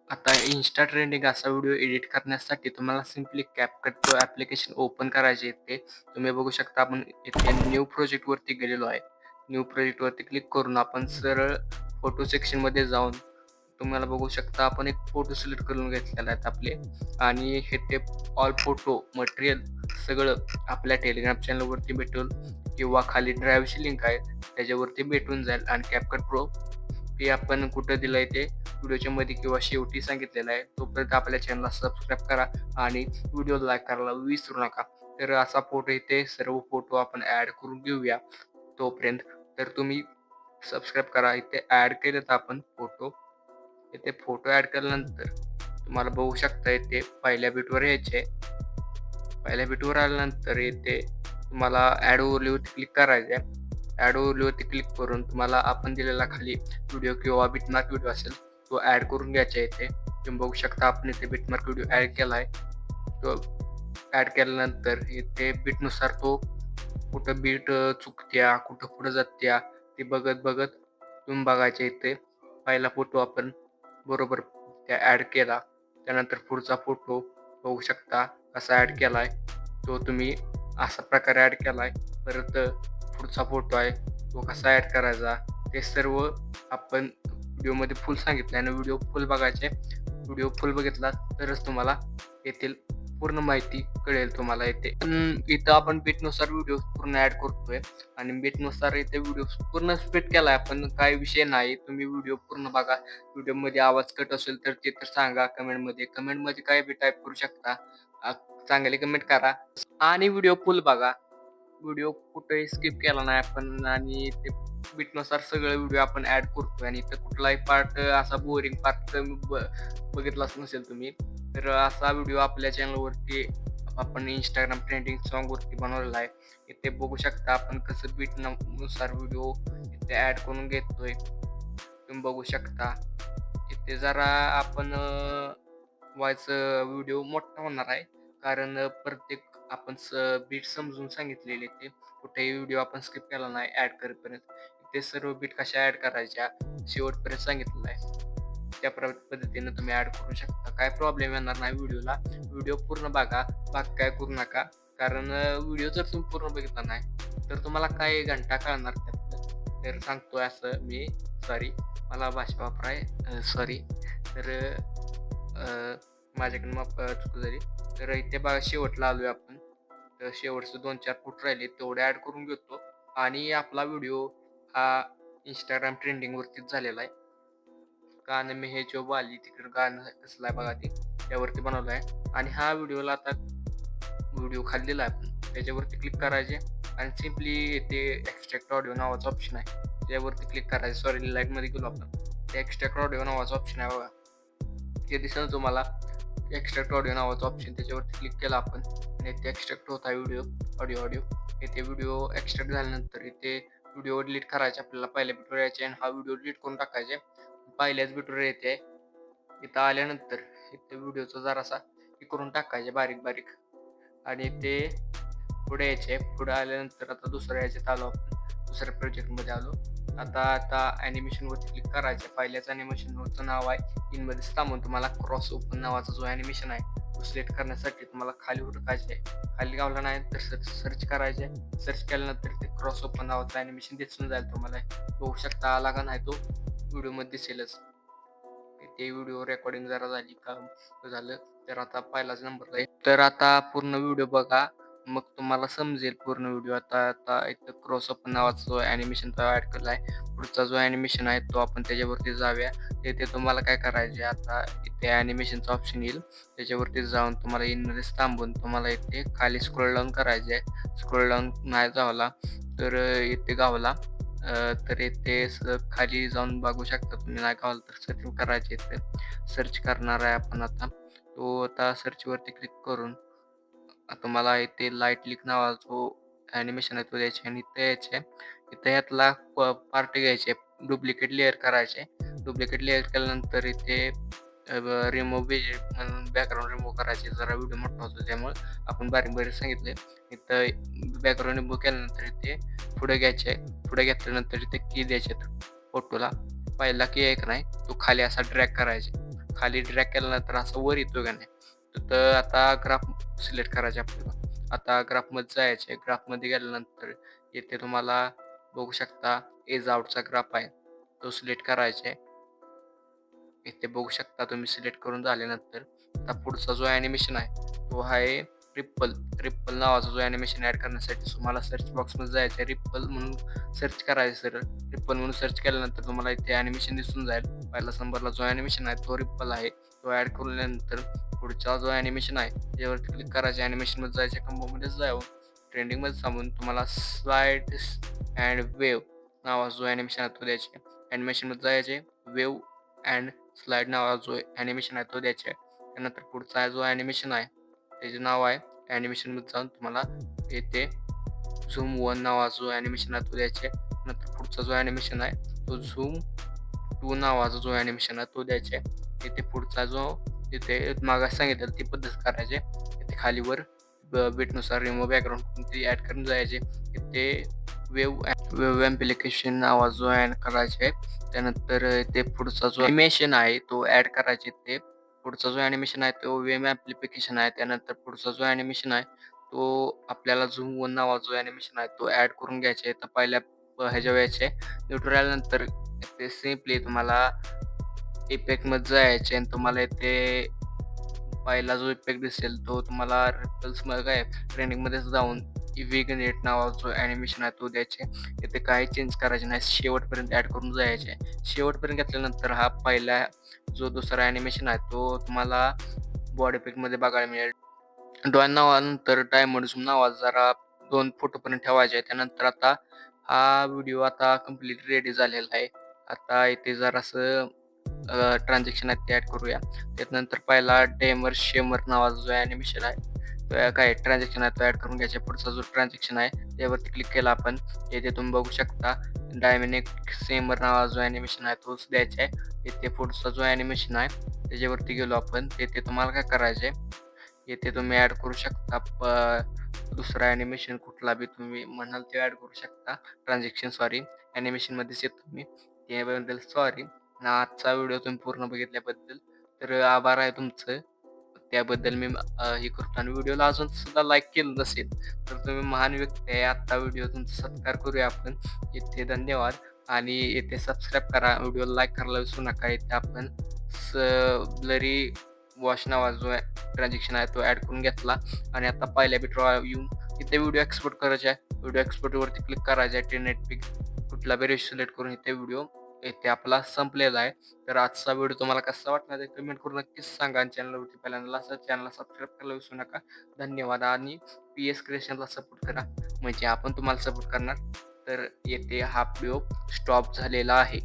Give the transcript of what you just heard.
आता Insta trending असा video edit करण्यासाठी तुम्हाला simply CapCut Pro application open करायचे येते. तुम्ही बघू शकता आपण इथे न्यू प्रोजेक्टवरती गेलेलो आहे. न्यू प्रोजेक्टवरती क्लिक करून आपण सरळ फोटो सेक्शनमध्ये जाऊन तुम्हाला बघू शकता आपण एक फोटो सिलेक्ट करून घेतलेला आहे आपले आणि हे ते ऑल फोटो मटेरियल सगळं आपल्या टेलिग्राम चॅनलवरती भेटेल किंवा खाली ड्राईव्हची लिंक आहे त्याच्यावरती भेटून जाईल आणि CapCut Pro ते आपण कुठं दिलंय ते व्हिडिओच्या मध्ये किंवा शेवटी सांगितलेलं आहे. तोपर्यंत आपल्या चॅनलला सबस्क्राईब करा आणि व्हिडिओ लाईक करायला विसरू नका. तर असा फोटो इथे सर्व फोटो आपण ॲड करून घेऊया तोपर्यंत. तर तुम्ही सबस्क्राईब करा. इथे ॲड केलेत आपण फोटो. इथे फोटो ॲड केल्यानंतर तुम्हाला बघू शकता इथे पहिल्या बीटवर यायचे. पहिल्या बीटवर आल्यानंतर इथे तुम्हाला ॲड ओव्हरलेवरती क्लिक करायचं आहे. ॲड ओव्हरलेवरती क्लिक करून तुम्हाला आपण दिलेला खाली व्हिडिओ किंवा बिटमार्क व्हिडिओ असेल तो ॲड करून घ्यायचा आहे इथे. तुम्ही बघू शकता आपण इथे बिटमार्क व्हिडिओ ॲड केला आहे. तो ॲड केल्यानंतर इथे बीटनुसार तो कुठं बीट चुकत्या, कुठं पुढं जात्या ते बघत तुम्ही बघायचे इथे. पहिला फोटो आपण बरोबर त्या ॲड केला. त्यानंतर पुढचा फोटो बघू शकता कसा ॲड केला आहे. तो तुम्ही अशा प्रकारे ॲड केला आहे. परत पुढचा फोटो आहे तो कसा ॲड करायचा ते सर्व आपण व्हिडिओमध्ये फुल सांगितलं आहे आणि व्हिडिओ फुल बघायचे. व्हिडिओ फुल बघितला तरच तुम्हाला येथील पूर्ण माहिती कळेल तुम्हाला इथे. इथं आपण बीटनुसार व्हिडिओ पूर्ण ॲड करतोय आणि बीटनुसार इथे व्हिडिओ पूर्ण स्प्लिट केला आहे आपण. काही विषय नाही. तुम्ही व्हिडिओ पूर्ण बघा. व्हिडिओमध्ये आवाज कट असेल तर ते तर सांगा कमेंटमध्ये. कमेंटमध्ये काही बी टाईप करू शकता. अ, चांगले कमेंट करा आणि व्हिडिओ फुल बघा. व्हिडिओ कुठेही स्किप केला नाही आपण आणि ते बीटनुसार सगळे व्हिडिओ आपण ॲड करतोय आणि इथं कुठलाही पार्ट असा बोरिंग पार्ट बघितलाच नसेल तुम्ही. तर असा व्हिडिओ आपल्या चॅनलवरती आपण Instagram ट्रेंडिंग सॉन्गवरती बनवलेला आहे. इथे बघू शकता आपण कसं नुसार व्हिडिओ इथे ॲड करून घेतोय. तुम्ही बघू शकता. इथे जरा आपण व्हिडिओ मोठा होणार आहे. कारण प्रत्येक आपण बीट समजून सांगितलेले ते. कुठेही व्हिडिओ आपण स्किप केला नाही ॲड करेपर्यंत. इथे सर्व बीट कशा ॲड करायच्या शेवटपर्यंत सांगितलेलं आहे. त्या पद्धतीनं तुम्ही ॲड करू शकता. काय प्रॉब्लेम येणार नाही व्हिडिओला. व्हिडिओ पूर्ण बघा. बाकी काय करू नका. कारण व्हिडिओ जर तुम्ही पूर्ण बघितला नाही तर तुम्हाला काही घंटा कळणार त्यातलं. तर सांगतोय असं मी सॉरी मला भाषा वापराय सॉरी. तर माझ्याकडून माफ चूक झाली. तर इथे बघा शेवटला आलोय आपण. तर शेवटचे 2-4 फूट राहिले तेवढे ॲड करून घेतो आणि आपला व्हिडिओ हा Instagram ट्रेंडिंगवरतीच झालेला आहे. गाणं मी हे जो आली तिकडं गाणं कसलं आहे बघा ते त्यावरती बनवलं आहे आणि हा व्हिडिओला आता व्हिडिओ खाली दिला आहे आपण त्याच्यावरती क्लिक करायचे आणि सिम्पली इथे एक्स्ट्रॅक्ट ऑडिओ नावाचा ऑप्शन आहे त्यावरती क्लिक करायचं. सॉरी लाईटमध्ये गेलो आपण. ते एक्स्ट्रॅक्ट ऑडिओ नावाचा ऑप्शन आहे बघा. ते दिसेल तुम्हाला एक्स्ट्रॅक्ट ऑडिओ नावाचा ऑप्शन त्याच्यावरती क्लिक केला आपण आणि इथे एक्स्ट्रॅक्ट होता ऑडिओ. इथे व्हिडिओ एक्स्ट्रॅक्ट झाल्यानंतर इथे व्हिडिओ डिलीट करायचे आपल्याला. पहिल्या बीटवर यायचे आणि हा व्हिडिओ डिलीट करून टाकायचे. पहिल्याच बीटवर येते. इथं आल्यानंतर इथे व्हिडिओचा जरासा हे करून टाकायचे बारीक आणि ते पुढे यायचे. पुढे आल्यानंतर आता दुसऱ्या ह्याच्यात आलो आपण. दुसऱ्या प्रोजेक्टमध्ये आलो. आता ॲनिमेशनवरती क्लिक करायचं. पहिल्याच ॲनिमेशनवरचं नाव आहे इनमध्येच थांबून तुम्हाला क्रॉस ओपन नावाचा जो ॲनिमेशन आहे तो सिलेक्ट करण्यासाठी तुम्हाला खाली हुडकायचं आहे. खाली गावला नाही तर सर्च करायचे. सर्च केल्यानंतर ते क्रॉस ओपन नावाचं ॲनिमेशन दिसून जाईल तुम्हाला. बघू शकता आला का नाही तो व्हिडिओमध्ये दिसेलच. ते व्हिडिओ रेकॉर्डिंग जरा झाली का झालं तर आता पहिलाच नंबरला आहे. तर आता पूर्ण व्हिडिओ बघा. मग तुम्हाला समजेल पूर्ण व्हिडिओ. आता इथं क्रॉस ओपन नावाचा जो ॲनिमेशनचा ॲड केला आहे. पुढचा जो ॲनिमेशन आहे तो आपण त्याच्यावरती जाऊया. तिथे तुम्हाला काय करायचे आता इथे ॲनिमेशनचा ऑप्शन येईल. त्याच्यावरती जाऊन तुम्हाला इनमध्येच थांबून तुम्हाला इथे खाली स्क्रोल डाऊन करायचे आहे. स्क्रोल डाऊन नाही झाला तर इथे गावला तर इथे खाली जाऊन बघू शकता तुम्ही. नाही गावलं तर सर्चिंग करायचे इथे. सर्च करणार आहे आपण आता. तो आता सर्चवरती क्लिक करून तुम्हाला इथे लाईट लीक नावाचा जो ॲनिमेशन आहे तो द्यायचे आणि इथे यायचे. इथे यातला पार्ट घ्यायचे. डुप्लिकेट लेयर करायचे. डुप्लिकेट लेयर केल्यानंतर इथे रिमूव्ह म्हणून बॅकग्राऊंड रिमूव्ह करायचे. जरा व्हिडिओ मोठा होतो त्यामुळे आपण बारीक सांगितले. इथं बॅकग्राऊंड रिमूव्ह केल्यानंतर इथे पुढे घ्यायचे. पुढे घेतल्यानंतर इथे की द्यायचे फोटोला. पहिला की एक नाही तो खाली असा ड्रॅग करायचे. खाली ड्रॅग केल्यानंतर असं वर येतो का नाही, तर आता ग्राफ सिलेक्ट करायचे आपल्याला. आता ग्राफमध्ये जायचे. ग्राफमध्ये गेल्यानंतर इथे तुम्हाला बघू शकता एज आउटचा ग्राफ आहे. तो सिलेक्ट करायचा आहे. इथे बघू शकता तुम्ही सिलेक्ट करून झाल्यानंतर आता पुढचा जो ॲनिमेशन आहे तो आहे रिपल. रिपल नावाचा जो ॲनिमेशन ॲड करण्यासाठी तुम्हाला सर्च बॉक्समध्ये जायचं आहे. रिपल म्हणून सर्च करायचं सरळ. रिपल म्हणून सर्च केल्यानंतर तुम्हाला इथे ॲनिमेशन दिसून जाईल. पहिला नंबरला जो ॲनिमेशन आहे तो रिपल आहे. तो ॲड केल्यानंतर पुढचा जो ॲनिमेशन आहे त्याच्यावरती क्लिक करायचं. ॲनिमेशनमध्ये जायचं. कंबोमध्ये जाऊन ट्रेंडिंगमध्ये थांबून तुम्हाला स्लाइड्स अँड वेव्ह नावाचा जो ॲनिमेशन आहे तो द्यायचे. ॲनिमेशनमध्ये जायचे. वेव्ह अँड स्लाइड नावाचा जो ॲनिमेशन आहे तो द्यायचा आहे. त्यानंतर पुढचा जो ॲनिमेशन आहे त्याचे नाव आहे. ॲनिमेशनमध्ये जाऊन तुम्हाला येथे झूम 1 नावाचा जो ॲनिमेशन आहे तो द्यायचा आहे. नंतर पुढचा जो ॲनिमेशन आहे तो झूम 2 नावाचा जो ॲनिमेशन आहे तो द्यायचा आहे. इथे पुढचा जो तिथे मागास सांगितलं ती पद्धत करायची. इथे खालीवर बिटनुसार रिमूव्ह बॅकग्राऊंड ते ॲड करून जायचे. इथे वेव्ह ॲप्लिकेशन नावाचा जो ॲड करायचा आहे. त्यानंतर ते पुढचा जो ॲनिमेशन आहे तो ॲड करायचे. ते पुढचा जो ॲनिमेशन आहे तो वेव्ह ॲप्लिकेशन आहे. त्यानंतर पुढचा जो ॲनिमेशन आहे तो आपल्याला झूम 1 नावाचा जो ॲनिमेशन आहे तो ॲड करून घ्यायचा आहे. तर पहिल्या ह्याच्यावर यायचे न्यूट्रल नंतर ते सिम्पली तुम्हाला इफेक्टमध्ये जायचे आणि तुम्हाला इथे पहिला जो इफेक्ट दिसेल तो तुम्हाला रिपल्समध्ये काय ट्रेंडिंगमध्येच जाऊन इव्हिगनेट नावाचा जो ॲनिमेशन आहे तो द्यायचे. इथे काही चेंज करायचे नाही. शेवटपर्यंत ॲड करून जायचे. शेवटपर्यंत घेतल्यानंतर हा पहिला जो दुसरा ॲनिमेशन आहे तो तुम्हाला बॉडी इफेक्टमध्ये बघायला मिळेल. ड्रॉइंग नावानंतर डायमंड झूम नावाचा जरा 2 फुटापर्यंत ठेवायचे आहे. त्यानंतर आता हा व्हिडिओ आता कंप्लीट रेडी झालेला आहे. आता इथे जरासं ट्रान्झॅक्शन आहेत ते ॲड करूया. त्यानंतर पहिला डेमर शेमर नावाचा जो ॲनिमेशन आहे तो काय ट्रान्झॅक्शन आहे तो ॲड करून घ्यायचा. पुढचा जो ट्रान्झॅक्शन आहे त्यावरती क्लिक केला आपण इथे तुम्ही बघू शकता डायमॅनिक शेमर नावाचा जो ॲनिमेशन आहे तोच द्यायचा आहे. इथे पुढचा जो ॲनिमेशन आहे त्याच्यावरती गेलो आपण. तिथे तुम्हाला काय करायचं आहे, येथे तुम्ही ॲड करू शकता दुसरा ॲनिमेशन कुठला बी तुम्ही म्हणाल ते ॲड करू शकता. ट्रान्झॅक्शन सॉरी ॲनिमेशनमध्येच येतो तुम्ही. त्याबद्दल सॉरी. आणि आजचा व्हिडिओ तुम्ही पूर्ण बघितल्याबद्दल तर आभार आहे तुमचं. त्याबद्दल मी हे करतो आणि व्हिडिओला अजून सुद्धा लाईक केलं नसेल तर तुम्ही महान व्यक्ती आहे. आत्ता व्हिडिओ तुमचा सत्कार करूया आपण. इथे धन्यवाद आणि इथे सबस्क्राईब करा. व्हिडिओला लाईक करायला विसरू नका. इथे आपण ब्लरी वॉश नावाचा जो ट्रान्झॅक्शन आहे तो ॲड करून घेतला आणि आता पहिल्या बिटवर येऊन इथे व्हिडिओ एक्सपोर्ट करायचा आहे. व्हिडिओ एक्सपोर्टवरती क्लिक करायचं आहे. 1080p कुठला बी रेशो सिलेक्ट करून इथे व्हिडिओ इथे आपला संपलेला आहे. तर आजचा व्हिडिओ तुम्हाला कसा वाटला ते कमेंट करून नक्कीच सांगा आणि चॅनलवरती पहिल्यांदा चॅनलला सबस्क्राईब करायला विसरू नका. धन्यवाद आणि PS क्रिएशनला सपोर्ट करा म्हणजे आपण तुम्हाला सपोर्ट करणार. तर येथे हा व्हिडिओ स्टॉप झालेला आहे.